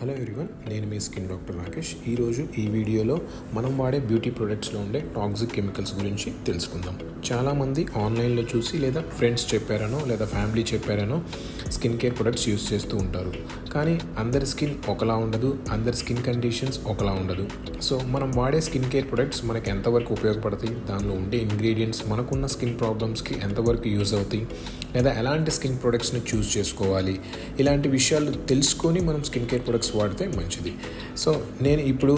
Hello everyone, నేను మీ skin doctor Rakesh. ఈరోజు ఈ వీడియోలో మనం వాడే బ్యూటీ ప్రొడక్ట్స్లో ఉండే టాక్సిక్ కెమికల్స్ గురించి తెలుసుకుందాం. చాలామంది ఆన్లైన్లో చూసి లేదా ఫ్రెండ్స్ చెప్పారనో లేదా ఫ్యామిలీ చెప్పారనో స్కిన్ కేర్ ప్రొడక్ట్స్ యూస్ చేస్తూ ఉంటారు. కానీ అందరి స్కిన్ ఒకలా ఉండదు, అందరి స్కిన్ కండిషన్స్ ఒకలా ఉండదు. సో మనం వాడే స్కిన్ కేర్ ప్రొడక్ట్స్ మనకి ఎంతవరకు ఉపయోగపడతాయి, దానిలో ఉండే ఇంగ్రీడియంట్స్ మనకున్న స్కిన్ ప్రాబ్లమ్స్కి ఎంతవరకు యూజ్ అవుతాయి, లేదా ఎలాంటి స్కిన్ ప్రొడక్ట్స్ని చూస్ చేసుకోవాలి, ఇలాంటి విషయాలు తెలుసుకొని మనం స్కిన్ కేర్ ప్రొడక్ట్స్ వాడితే మంచిది. సో నేను ఇప్పుడు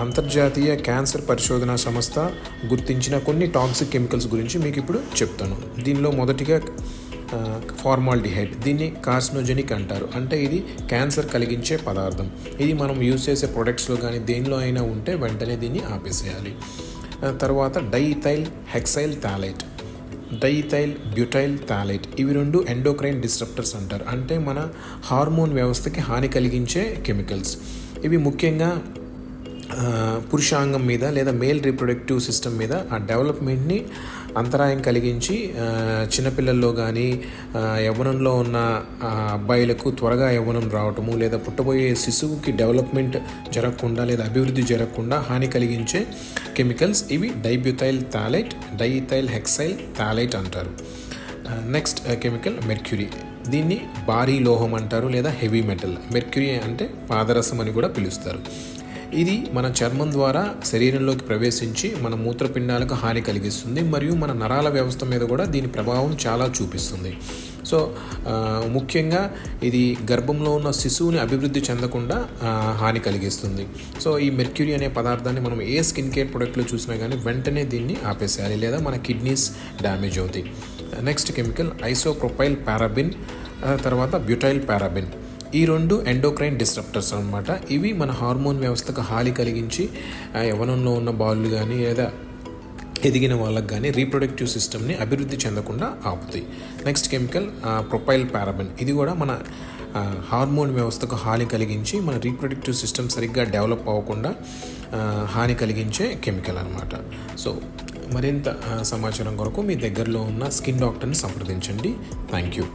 అంతర్జాతీయ క్యాన్సర్ పరిశోధనా సంస్థ గుర్తించిన కొన్ని టాక్సిక్ కెమికల్స్ గురించి మీకు ఇప్పుడు చెప్తాను. దీనిలో మొదటిగా ఫార్మాల్డిహైడ్, దీన్ని కార్సినోజెనిక్ అంటారు. అంటే ఇది క్యాన్సర్ కలిగించే పదార్థం. ఇది మనం యూజ్ చేసే ప్రొడక్ట్స్లో కానీ దేనిలో అయినా ఉంటే వెంటనే దీన్ని ఆపేసేయాలి. తర్వాత డైఈథైల్ హెక్సైల్ థాలైట్, డైఈథైల్ బ్యూటైల్ థాలైట్, ఇవి రెండు ఎండోక్రైన్ డిస్రప్టర్స్ అంటారు. అంటే మన హార్మోన్ వ్యవస్థకి హాని కలిగించే కెమికల్స్. ఇవి ముఖ్యంగా పురుషాంగం మీద లేదా మేల్ రీప్రొడక్టివ్ సిస్టమ్ మీద ఆ డెవలప్మెంట్ని అంతరాయం కలిగించి చిన్నపిల్లల్లో కానీ యవ్వనంలో ఉన్న అబ్బాయిలకు త్వరగా యవ్వనం రావటము, లేదా పుట్టబోయే శిశువుకి డెవలప్మెంట్ జరగకుండా లేదా అభివృద్ధి జరగకుండా హాని కలిగించే కెమికల్స్ ఇవి డైబ్యూటైల్ థాలైట్, డైఈథైల్ హెక్సైల్ థాలైట్ అంటారు. నెక్స్ట్ కెమికల్ మెర్క్యూరీ, దీన్ని భారీ లోహం అంటారు లేదా హెవీ మెటల్. మెర్క్యూరీ అంటే పాదరసం అని కూడా పిలుస్తారు. ఇది మన చర్మం ద్వారా శరీరంలోకి ప్రవేశించి మన మూత్రపిండాలకు హాని కలిగిస్తుంది మరియు మన నరాల వ్యవస్థ మీద కూడా దీని ప్రభావం చాలా చూపిస్తుంది. సో ముఖ్యంగా ఇది గర్భంలో ఉన్న శిశువుని అభివృద్ధి చెందకుండా హాని కలిగిస్తుంది. సో ఈ మెర్క్యూరీ అనే పదార్థాన్ని మనం ఏ స్కిన్ కేర్ ప్రొడక్ట్లో చూసినా కానీ వెంటనే దీన్ని ఆపేసేయాలి, లేదా మన కిడ్నీస్ డ్యామేజ్ అవుతాయి. నెక్స్ట్ కెమికల్ ఐసోప్రొపైల్ పారాబిన్, తర్వాత బ్యూటైల్ పారాబిన్. ఈ రెండు ఎండోక్రైన్ డిస్రప్టర్స్ అనమాట. ఇవి మన హార్మోన్ వ్యవస్థకు హాని కలిగించి యవ్వనంలో ఉన్న బాలు కానీ లేదా ఎదిగిన వాళ్ళకి కానీ రీప్రొడక్టివ్ సిస్టమ్ని అభివృద్ధి చెందకుండా ఆపుతాయి. నెక్స్ట్ కెమికల్ ప్రొపైల్ పారాబిన్, ఇది కూడా మన హార్మోన్ వ్యవస్థకు హాని కలిగించి మన రీప్రొడక్టివ్ సిస్టమ్ సరిగ్గా డెవలప్ అవ్వకుండా హాని కలిగించే కెమికల్ అనమాట. సో మరింత సమాచారం కొరకు మీ దగ్గరలో ఉన్న స్కిన్ డాక్టర్ని సంప్రదించండి. Thank you.